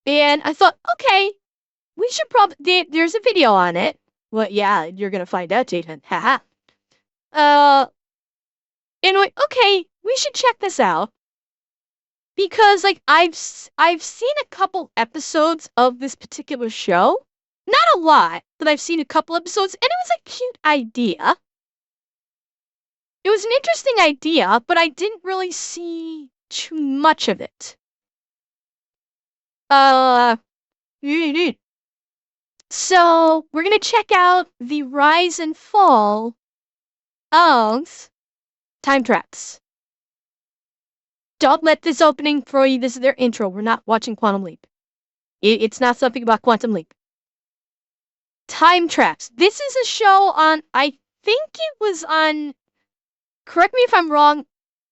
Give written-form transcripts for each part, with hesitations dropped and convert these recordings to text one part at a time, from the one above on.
And I thought, okay, we should probably, there's a video on it. Well, yeah, you're gonna find out, Jaden. Haha. Uh, anyway, okay, we should check this out. Because, like, I've seen a couple episodes of this particular show. Not a lot, but I've seen a couple episodes, and it was a cute idea. It was an interesting idea, but I didn't really see too much of it. So we're gonna check out the rise and fall of time traps. Don't let this opening throw you. This is their intro. We're not watching Quantum Leap. It's not something about Quantum Leap. Time traps. This is a show on, I think it was on, correct me if I'm wrong,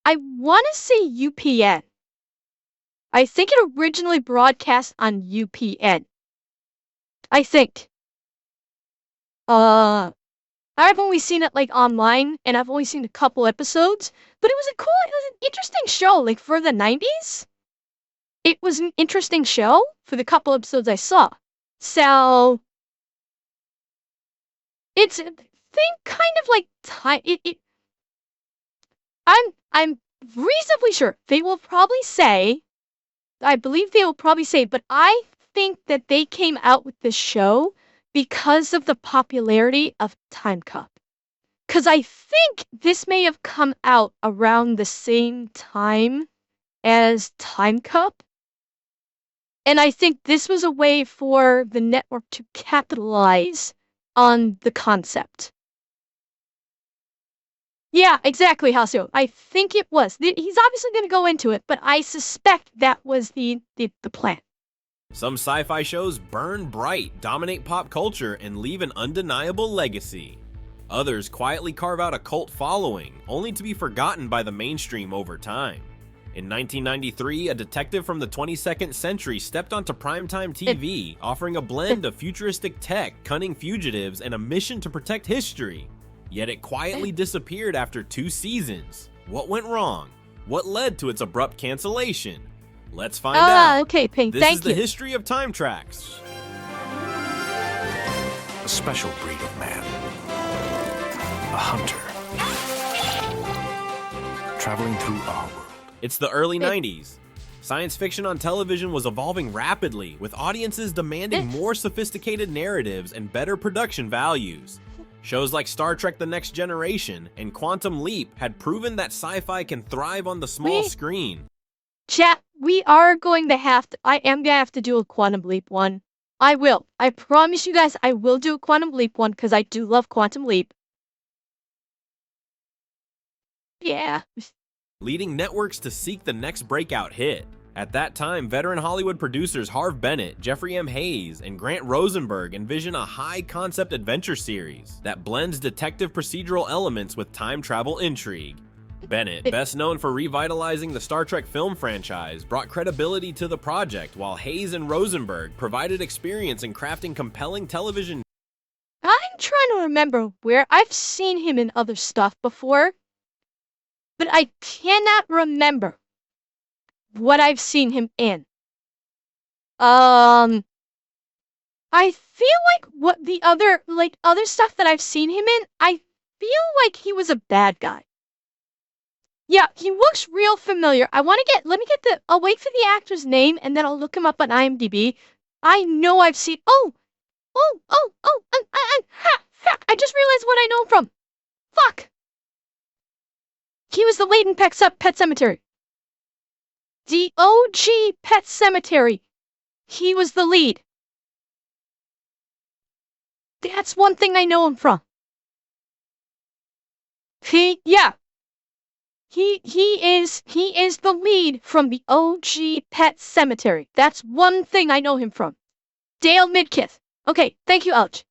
I want to say UPN. I think it originally broadcast on UPN. I think. I've only seen it like online, and I've only seen a couple episodes, but it was an interesting show, like for the 90s. It was an interesting show for the couple episodes I saw. So it's a thing kind of like time I'm reasonably sure they will probably say, I believe they will probably say, but I think that they came out with this show because of the popularity of Timecop. Because I think this may have come out around the same time as Timecop. And I think this was a way for the network to capitalize on the concept. Yeah, exactly, Hasio. I think it was. He's obviously going to go into it, but I suspect that was the plan. Some sci-fi shows burn bright, dominate pop culture, and leave an undeniable legacy. Others quietly carve out a cult following, only to be forgotten by the mainstream over time. In 1993, a detective from the 22nd century stepped onto primetime TV, offering a blend of futuristic tech, cunning fugitives, and a mission to protect history. Yet it quietly disappeared after 2 seasons. What went wrong? What led to its abrupt cancellation? Let's find out. Okay, Pink, This is the history of time tracks. A special breed of man. A hunter. Traveling through our world. It's the early 90s. Science fiction on television was evolving rapidly, with audiences demanding more sophisticated narratives and better production values. Shows like Star Trek: The Next Generation and Quantum Leap had proven that sci-fi can thrive on the small screen. Chat, we are going to have to, I am going to have to do a Quantum Leap one. I will. I promise you guys I will do a Quantum Leap one because I do love Quantum Leap. Yeah. Leading networks to seek the next breakout hit. At that time, veteran Hollywood producers Harve Bennett, Jeffrey M. Hayes, and Grant Rosenberg envision a high-concept adventure series that blends detective procedural elements with time travel intrigue. Bennett, best known for revitalizing the Star Trek film franchise, brought credibility to the project, while Hayes and Rosenberg provided experience in crafting compelling television. I'm trying to remember where I've seen him in other stuff before, but I cannot remember what I've seen him in. I feel like what the other stuff that I've seen him in, I feel like he was a bad guy. Yeah, he looks real familiar. Let me get I'll wait for the actor's name and then I'll look him up on IMDb. I know I've seen, I just realized what I know him from. Fuck! He was the lead in Pet Sematary. The OG Pet Sematary. He was the lead. That's one thing I know him from. He is the lead from the OG Pet Sematary. That's one thing I know him from. Dale Midkiff. Okay, thank you, Ouch.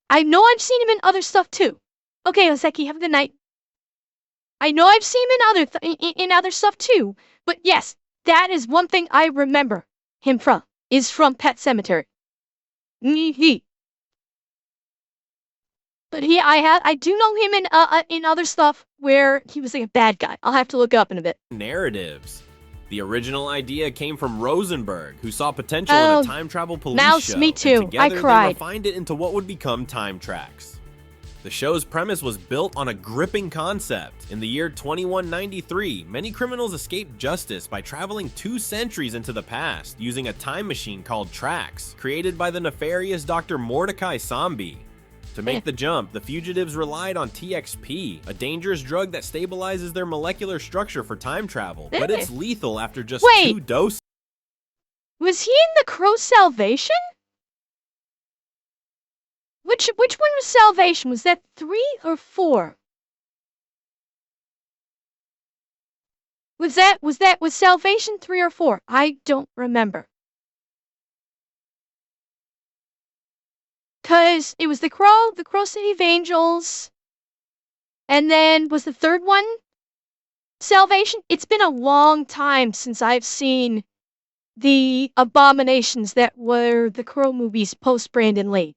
I know I've seen him in other stuff too. Okay, Oseki, have a good night. I know I've seen him in other stuff too, but yes, that is one thing I remember him from, is from Pet Sematary. But I do know him in other stuff where he was like a bad guy. I'll have to look up in a bit. Narratives. The original idea came from Rosenberg, who saw potential in a time travel police Mouse, show, me too. and together I cried. they refined it into what would become Time Tracks. The show's premise was built on a gripping concept. In the year 2193, many criminals escaped justice by traveling 2 centuries into the past using a time machine called Tracks, created by the nefarious Dr. Mordecai Sambi. To make the jump, the fugitives relied on TXP, a dangerous drug that stabilizes their molecular structure for time travel, but it's lethal after just 2 doses. Was he in the Crow's Salvation? Which one was Salvation? Was that 3 or 4? Was Salvation 3 or 4? I don't remember. 'Cause it was the Crow City of Angels, and then was the 3rd one Salvation? It's been a long time since I've seen the abominations that were the Crow movies post Brandon Lee.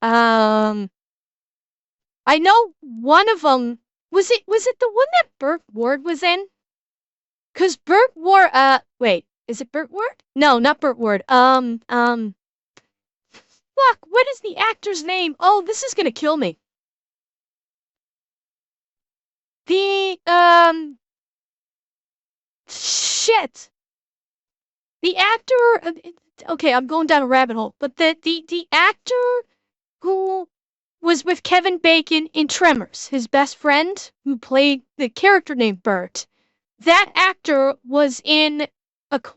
I know one of them was it the one that Burt Ward was in? 'Cause Burt Ward wait, is it Burt Ward? No, not Burt Ward. Fuck, what is the actor's name? Oh, this is gonna kill me. The, shit. The actor, okay, I'm going down a rabbit hole, but the actor who was with Kevin Bacon in Tremors, his best friend, who played the character named Bert, that actor was in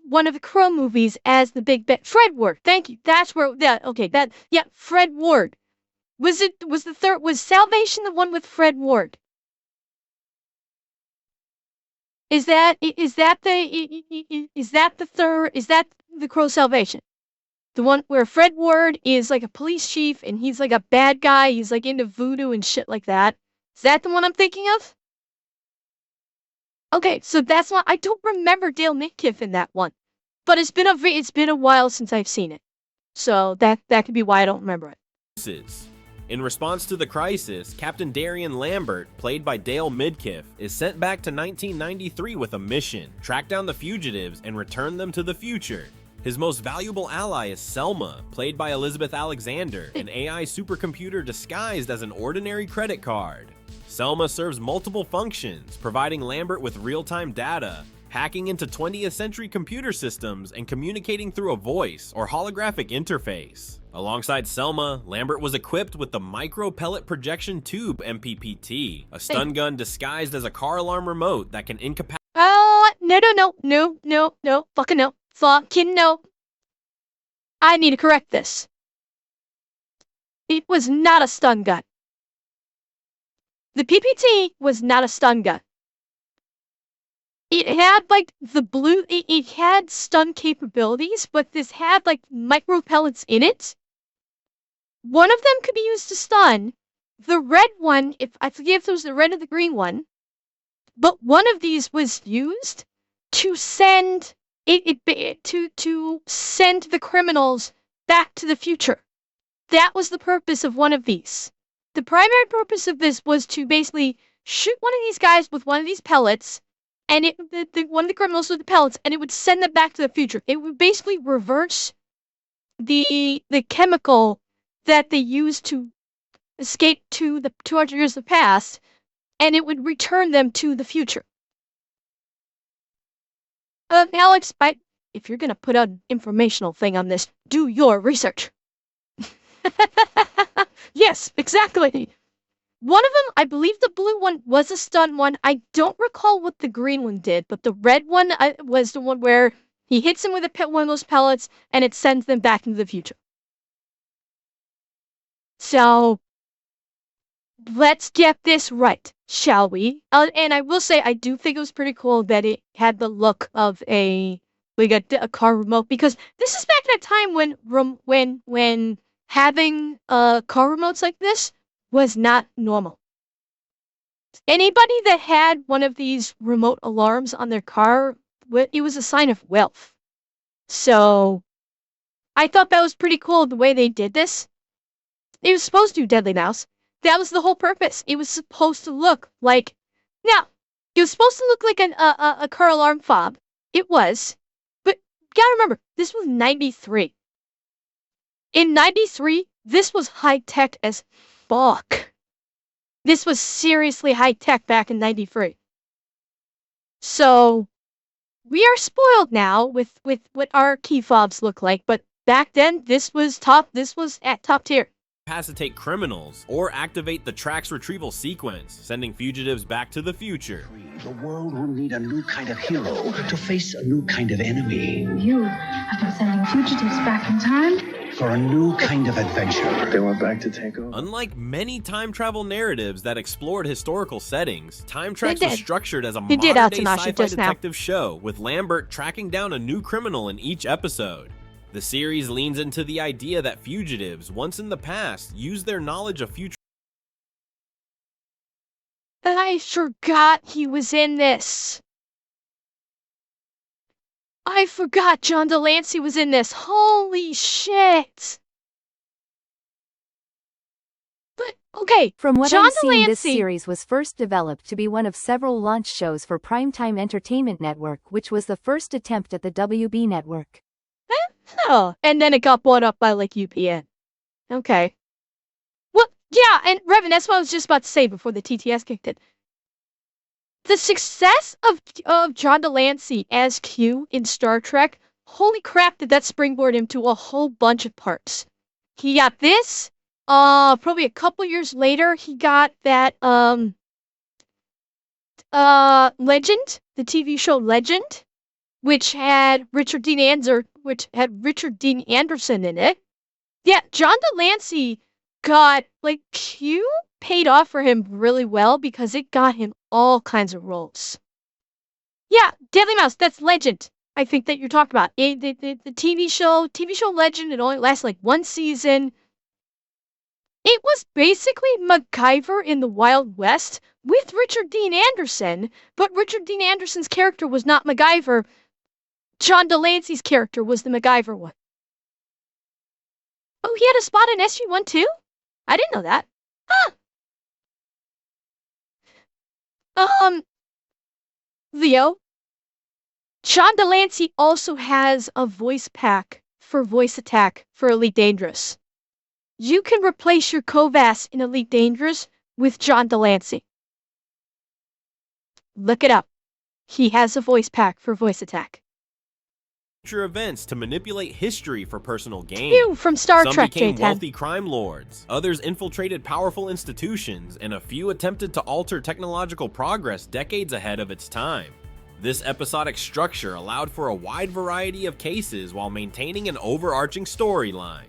one of the Crow movies as the Big Bad. Fred Ward, thank you. That's where Fred Ward. Was Salvation the one with Fred Ward? Is that the Crow Salvation? The one where Fred Ward is like a police chief and he's like a bad guy, he's like into voodoo and shit like that. Is that the one I'm thinking of? Okay, so that's one. I don't remember Dale Midkiff in that one, but it's been a while since I've seen it, so that could be why I don't remember it. In response to the crisis, Captain Darian Lambert, played by Dale Midkiff, is sent back to 1993 with a mission: track down the fugitives and return them to the future. His most valuable ally is Selma, played by Elizabeth Alexander, an AI supercomputer disguised as an ordinary credit card. Selma serves multiple functions, providing Lambert with real-time data, hacking into 20th century computer systems, and communicating through a voice or holographic interface. Alongside Selma, Lambert was equipped with the Micro Pellet Projection Tube MPPT, a stun gun disguised as a car alarm remote that can incapacitate. No, fucking no. I need to correct this. It was not a stun gun. The PPT was not a stun gun. It had like it had stun capabilities, but this had like micro pellets in it. One of them could be used to stun. The red one, if I forget if it was the red or the green one, but one of these was used to send to send the criminals back to the future. That was the purpose of one of these. The primary purpose of this was to basically shoot one of these guys with one of these pellets, and one of the criminals with the pellets, and it would send them back to the future. It would basically reverse the chemical that they used to escape to the 200 years of the past, and it would return them to the future. Alex, if you're gonna put out an informational thing on this, do your research. Yes, exactly. One of them, I believe the blue one was a stun one. I don't recall what the green one did, but the red one was the one where he hits him with one of those pellets and it sends them back into the future. So, let's get this right, shall we? And I will say, I do think it was pretty cool that it had the look of a car remote, because this is back at a time when having car remotes like this was not normal. Anybody that had one of these remote alarms on their car, it was a sign of wealth. So, I thought that was pretty cool the way they did this. It was supposed to do Deadly Mouse. That was the whole purpose. It was supposed to look like... Now, It was supposed to look like a car alarm fob. It was. But you gotta remember, this was 93. In 93, this was high-tech as fuck. This was seriously high-tech back in 93. So, we are spoiled now with what our key fobs look like, but back then, this was at top tier. Incapacitate criminals, or activate the tracks retrieval sequence, sending fugitives back to the future. The world will need a new kind of hero to face a new kind of enemy. You have been sending fugitives back in time? For a new kind of adventure. They went back to take over. Unlike many time travel narratives that explored historical settings, Time Tracks They was did. structured as a They did, modern-day Atanashi, sci-fi just now. detective show, with Lambert tracking down a new criminal in each episode. The series leans into the idea that fugitives, once in the past, use their knowledge of future I forgot he was in this. I forgot John Delancey was in this. Holy shit. But, okay, From what John I've seen, this Delancey- series was first developed to be one of several launch shows for Primetime Entertainment Network, which was the first attempt at the WB network. Oh, and then it got bought up by, like, UPN. Okay. Well, yeah, and Revan, that's what I was just about to say before the TTS kicked in. The success of John Delancey as Q in Star Trek, holy crap, did that springboard him to a whole bunch of parts. He got this, probably a couple years later, he got that, Legend, the TV show Legend, which had Richard Dean Anderson in it. Yeah, John Delancey got, like, Q paid off for him really well because it got him all kinds of roles. Yeah, Deadly Mouse, that's Legend. I think that you're talking about. The TV show Legend, it only lasted like one season. It was basically MacGyver in the Wild West with Richard Dean Anderson, but Richard Dean Anderson's character was not MacGyver. John Delancey's character was the MacGyver one. Oh, he had a spot in SG-1 too? I didn't know that. Huh. Leo, John Delancey also has a voice pack for voice attack for Elite Dangerous. You can replace your Kovas in Elite Dangerous with John Delancey. Look it up. He has a voice pack for voice attack. events to manipulate history for personal gain. You from Star Some Trek, became J10. wealthy crime lords, others infiltrated powerful institutions, and a few attempted to alter technological progress decades ahead of its time. This episodic structure allowed for a wide variety of cases while maintaining an overarching storyline.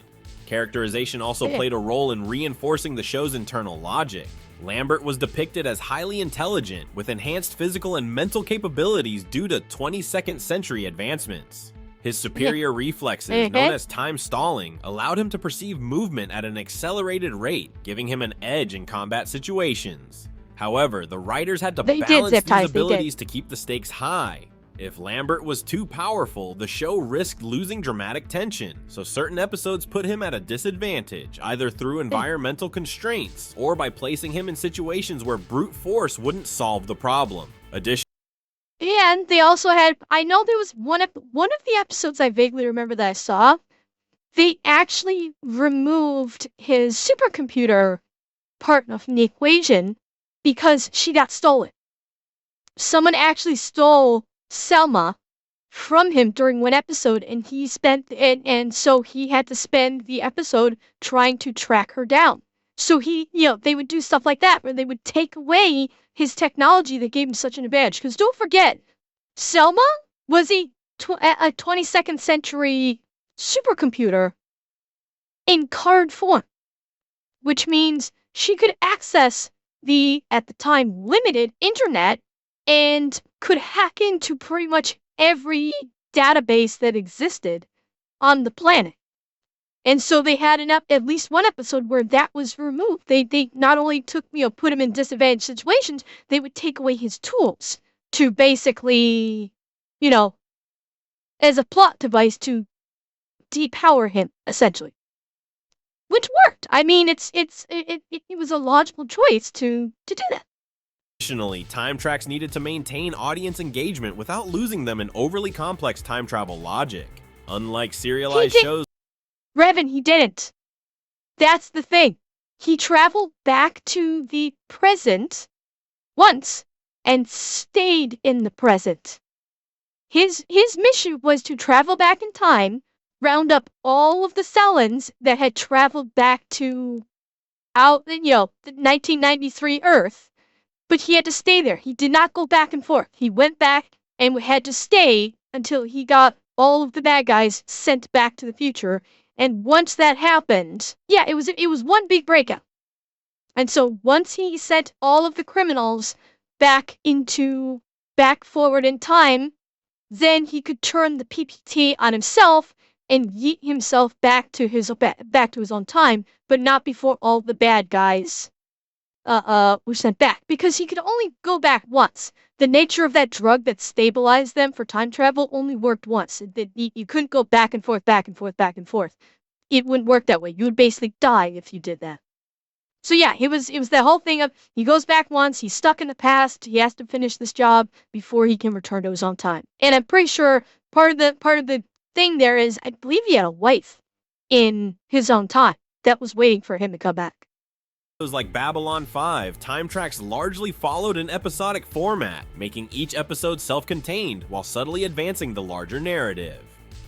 Characterization also played a role in reinforcing the show's internal logic. Lambert was depicted as highly intelligent, with enhanced physical and mental capabilities due to 22nd century advancements. His superior reflexes, known as time stalling, allowed him to perceive movement at an accelerated rate, giving him an edge in combat situations. However, the writers had to balance these abilities to keep the stakes high. If Lambert was too powerful, the show risked losing dramatic tension, so certain episodes put him at a disadvantage, either through environmental constraints or by placing him in situations where brute force wouldn't solve the problem. Additionally, and they also had, I know there was one of the episodes I vaguely remember that I saw, they actually removed his supercomputer part of the equation because she got stolen. Someone actually stole Selma from him during one episode, and he spent and so he had to spend the episode trying to track her down. So they would do stuff like that where they would take away his technology that gave him such an advantage. Because don't forget, Selma was a 22nd century supercomputer in card form, which means she could access the, at the time, limited internet and could hack into pretty much every database that existed on the planet. And so they had at least one episode where that was removed. They not only put him in disadvantaged situations, they would take away his tools to basically, as a plot device to depower him, essentially. Which worked. I mean, it was a logical choice to do that. Additionally, time tracks needed to maintain audience engagement without losing them in overly complex time travel logic. Unlike serialized shows, Revan, he didn't. That's the thing. He traveled back to the present once and stayed in the present. His mission was to travel back in time, round up all of the Cellans that had traveled back to the 1993 Earth, but he had to stay there. He did not go back and forth. He went back and had to stay until he got all of the bad guys sent back to the future. And once that happened, yeah, it was one big breakout. And so once he sent all of the criminals back forward in time, then he could turn the PPT on himself and yeet himself back to his own time, but not before all the bad guys were sent back, because he could only go back once. The nature of that drug that stabilized them for time travel only worked once. You couldn't go back and forth, back and forth, back and forth. It wouldn't work that way. You would basically die if you did that. So yeah, it was the whole thing of he goes back once, he's stuck in the past, he has to finish this job before he can return to his own time. And I'm pretty sure part of the thing there is, I believe he had a wife in his own time that was waiting for him to come back. Like Babylon 5, time tracks largely followed an episodic format, making each episode self-contained while subtly advancing the larger narrative.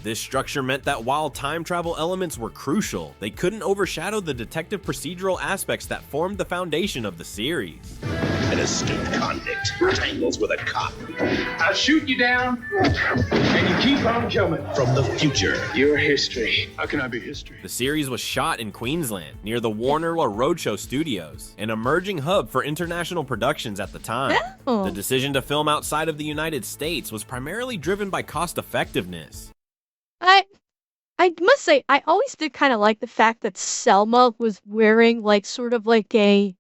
This structure meant that while time travel elements were crucial, they couldn't overshadow the detective procedural aspects that formed the foundation of the series. An astute convict tangles with a cop. I'll shoot you down, and you keep on coming. From the future. Your history. How can I be history? The series was shot in Queensland, near the Warner Roadshow Studios, an emerging hub for international productions at the time. The decision to film outside of the United States was primarily driven by cost effectiveness. I must say, I always did kind of like the fact that Selma was wearing sort of like a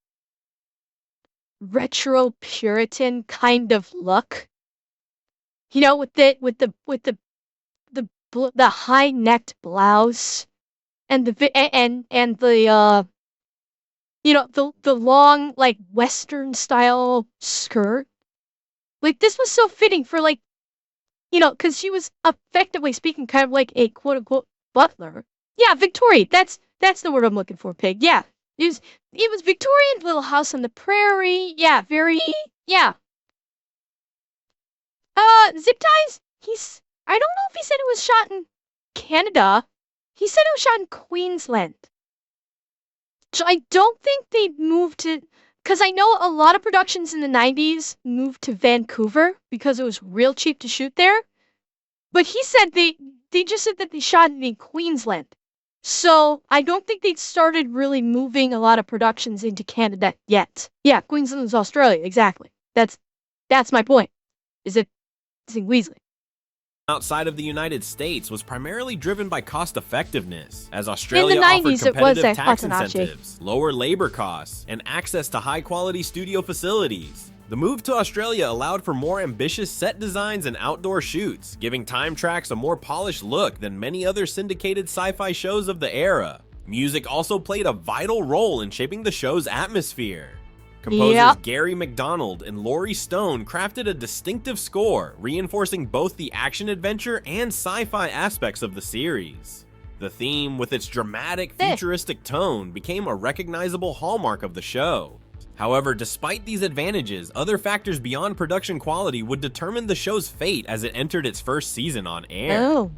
retro Puritan kind of look. You know, with the high-necked blouse and the long Western style skirt. This was so fitting for because she was effectively speaking kind of like a quote-unquote butler. Yeah, Victorian. That's the word I'm looking for, Pig. Yeah. It was Victorian Little House on the Prairie. Yeah, very, yeah. Zip Ties, I don't know if he said it was shot in Canada. He said it was shot in Queensland. So I don't think they moved to, because I know a lot of productions in the 90s moved to Vancouver because it was real cheap to shoot there. But he said they just said that they shot it in Queensland. So I don't think they'd started really moving a lot of productions into Canada yet. Yeah, Queensland is Australia, exactly. That's my point. It's in Weasley. Outside of the United States was primarily driven by cost effectiveness, as Australia in the 90s, offered competitive it was tax incentives, lower labor costs, and access to high-quality studio facilities. The move to Australia allowed for more ambitious set designs and outdoor shoots, giving Time Tracks a more polished look than many other syndicated sci-fi shows of the era. Music also played a vital role in shaping the show's atmosphere. Composers Gary McDonald and Laurie Stone crafted a distinctive score, reinforcing both the action-adventure and sci-fi aspects of the series. The theme, with its dramatic, futuristic tone, became a recognizable hallmark of the show. However, despite these advantages, other factors beyond production quality would determine the show's fate as it entered its first season on air.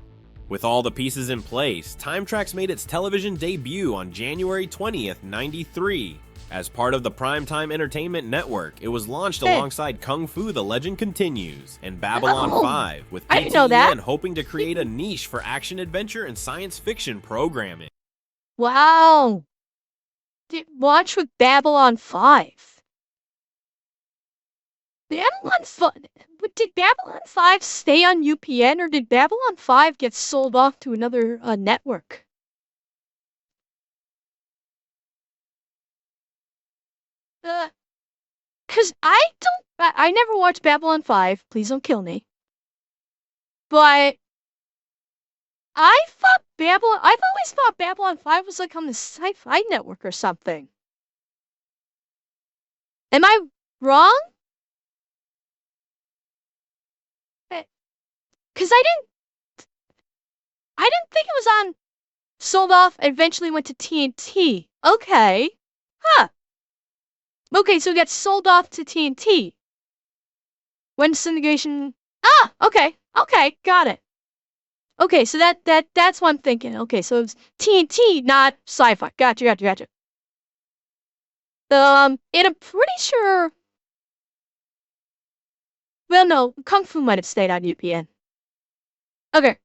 With all the pieces in place, Time Tracks made its television debut on January 20th, 93. As part of the Primetime Entertainment Network, it was launched alongside Kung Fu: The Legend Continues and Babylon 5, with PTEN hoping to create a niche for action-adventure and science fiction programming. Wow. Watch with Babylon 5. Did Babylon 5 stay on UPN, or did Babylon 5 get sold off to another network? Cause I never watched Babylon 5, please don't kill me. But I've always thought Babylon 5 was on the Sci-Fi Network or something. Am I wrong? Because I didn't think it was on sold off, eventually went to TNT. Okay. Huh. Okay, so it got sold off to TNT. When syndication... Ah, okay. Okay, got it. Okay, so that's what I'm thinking. Okay, so it's TNT, not sci-fi. Gotcha. And I'm pretty sure... Well, no, Kung Fu might have stayed on UPN. Okay.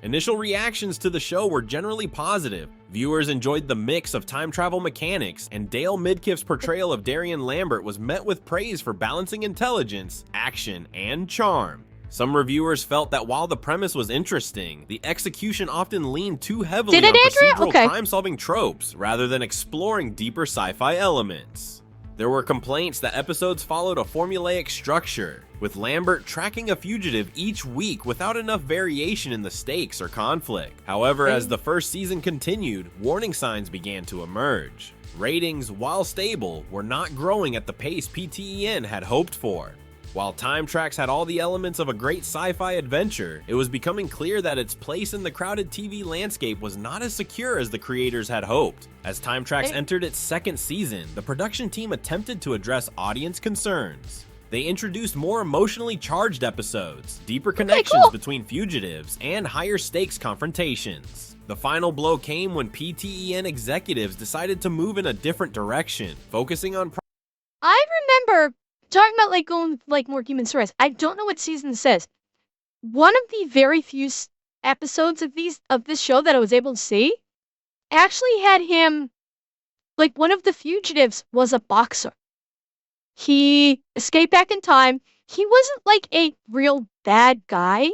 Initial reactions to the show were generally positive. Viewers enjoyed the mix of time travel mechanics, and Dale Midkiff's portrayal of Darian Lambert was met with praise for balancing intelligence, action, and charm. Some reviewers felt that while the premise was interesting, the execution often leaned too heavily on procedural crime-solving tropes rather than exploring deeper sci-fi elements. There were complaints that episodes followed a formulaic structure, with Lambert tracking a fugitive each week without enough variation in the stakes or conflict. However, as the first season continued, warning signs began to emerge. Ratings, while stable, were not growing at the pace PTEN had hoped for. While Time Trax had all the elements of a great sci-fi adventure, it was becoming clear that its place in the crowded TV landscape was not as secure as the creators had hoped. As Time Trax entered its second season, the production team attempted to address audience concerns. They introduced more emotionally charged episodes, deeper connections between fugitives, and higher stakes confrontations. The final blow came when PTEN executives decided to move in a different direction, focusing on... I remember talking about like going with, like, more human stories. I don't know what season this is. One of the very few episodes of this show that I was able to see actually had him, like, one of the fugitives was a boxer. He escaped back in time. He wasn't like a real bad guy.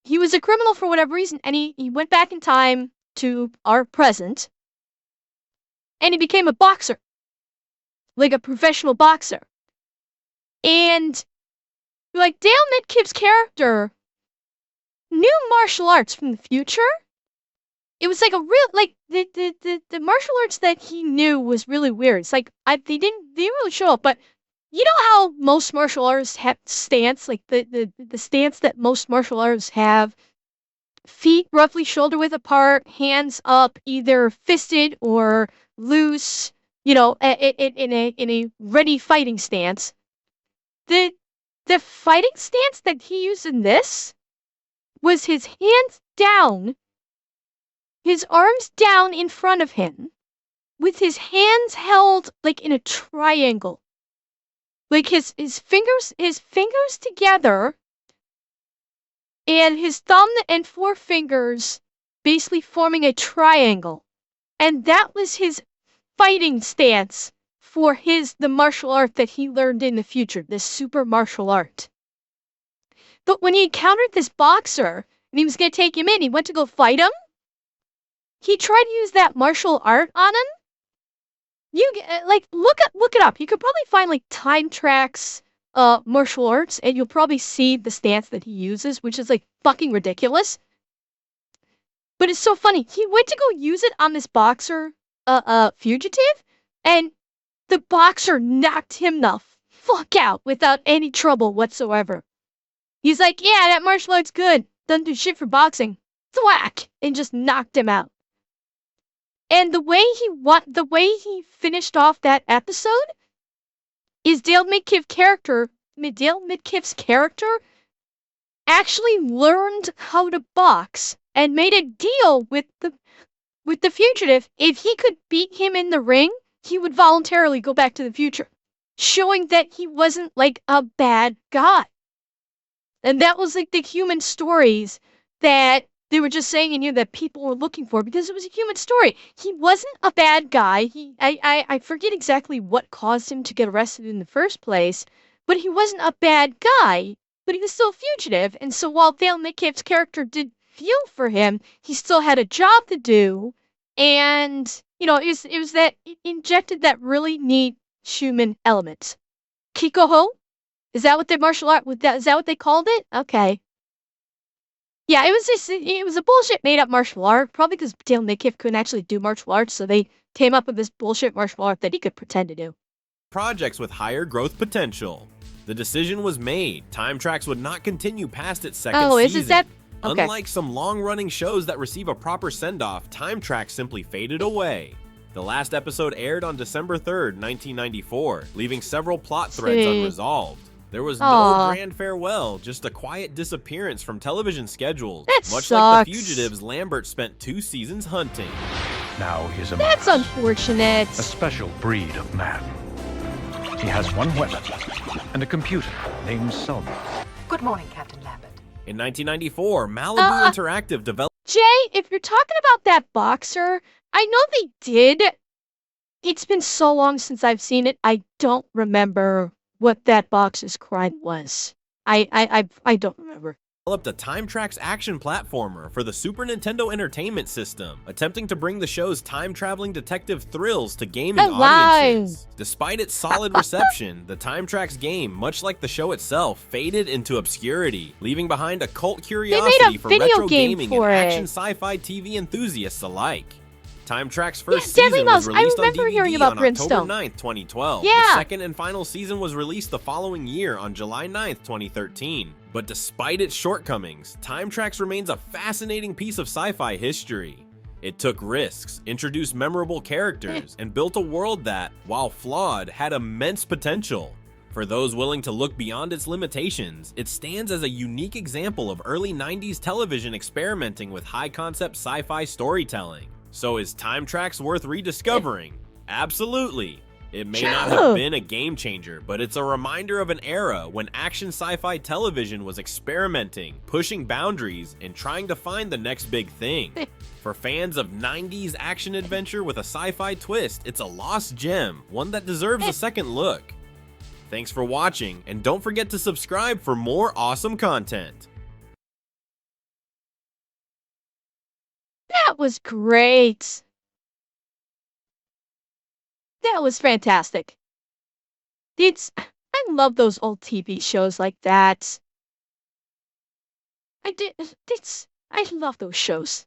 He was a criminal for whatever reason, and he went back in time to our present, and he became a boxer, like a professional boxer. And like Dale Midkiff's character knew martial arts from the future. It was like a real, like, the martial arts that he knew was really weird. It's like they didn't really show up, but you know how most martial artists have stance, like the stance that most martial artists have, feet roughly shoulder width apart, hands up, either fisted or loose, you know, in a ready fighting stance. The fighting stance that he used in this was his hands down, his arms down in front of him, with his hands held like in a triangle. Like his fingers together, and his thumb and forefingers basically forming a triangle. And that was his fighting stance for the martial art that he learned in the future, this super martial art. But when he encountered this boxer, and he was going to take him in, he went to go fight him, he tried to use that martial art on him. You, like, look it up. You could probably find, like, Time Trax martial arts, and you'll probably see the stance that he uses, which is, like, fucking ridiculous. But it's so funny. He went to go use it on this boxer, fugitive, and the boxer knocked him the fuck out without any trouble whatsoever. He's like, yeah, that martial art's good. Doesn't do shit for boxing. Thwack! And just knocked him out. And the way he finished off that episode is Dale Midkiff's character actually learned how to box and made a deal with the fugitive. If he could beat him in the ring, he would voluntarily go back to the future, showing that he wasn't like a bad guy. And that was like the human stories that they were just saying in here that people were looking for, because it was a human story. He wasn't a bad guy. I forget exactly what caused him to get arrested in the first place, but he wasn't a bad guy, but he was still a fugitive. And so while Dale Midkiff's character did feel for him, he still had a job to do. And, you know, it was that it injected that really neat human element. Kikoho? Is that what the martial art, is that what they called it? Okay. Yeah, it was a bullshit made up martial art, probably because Dale Midkiff couldn't actually do martial arts, so they came up with this bullshit martial art that he could pretend to do. Projects with higher growth potential. The decision was made. Time Trax would not continue past its second Oh, season. is that? Okay. Unlike some long-running shows that receive a proper send-off, Time Trax simply faded away. The last episode aired on December 3rd, 1994, leaving several plot threads unresolved. There was no grand farewell, just a quiet disappearance from television schedules. That Much sucks. like The Fugitives, Lambert spent 2 seasons hunting. Now he's among That's us, unfortunate. a special breed of man. He has one weapon and a computer named Selma. Good morning, Captain Lambert. In 1994, Malibu Interactive developed. Jay, if you're talking about that boxer, I know they did. It's been so long since I've seen it, I don't remember what that boxer's crime was. I don't remember. Developed a Time Trax action platformer for the Super Nintendo Entertainment System, attempting to bring the show's time-traveling detective thrills to gaming audiences. Despite its solid reception, the Time Trax game, much like the show itself, faded into obscurity, leaving behind a cult curiosity for retro gaming and action sci-fi TV enthusiasts alike. Time Trax first season was released on DVD on October 9th, 2012. The second and final season was released the following year on July 9th, 2013. But despite its shortcomings, Time Trax remains a fascinating piece of sci-fi history. It took risks, introduced memorable characters, and built a world that, while flawed, had immense potential. For those willing to look beyond its limitations, it stands as a unique example of early 90s television experimenting with high-concept sci-fi storytelling. So is Time Trax worth rediscovering? Absolutely. It may not have been a game changer, but it's a reminder of an era when action sci-fi television was experimenting, pushing boundaries, and trying to find the next big thing. For fans of 90s action adventure with a sci-fi twist, it's a lost gem, one that deserves a second look. Thanks for watching, and don't forget to subscribe for more awesome content. That was great. That was fantastic. I love those old TV shows like that. I love those shows.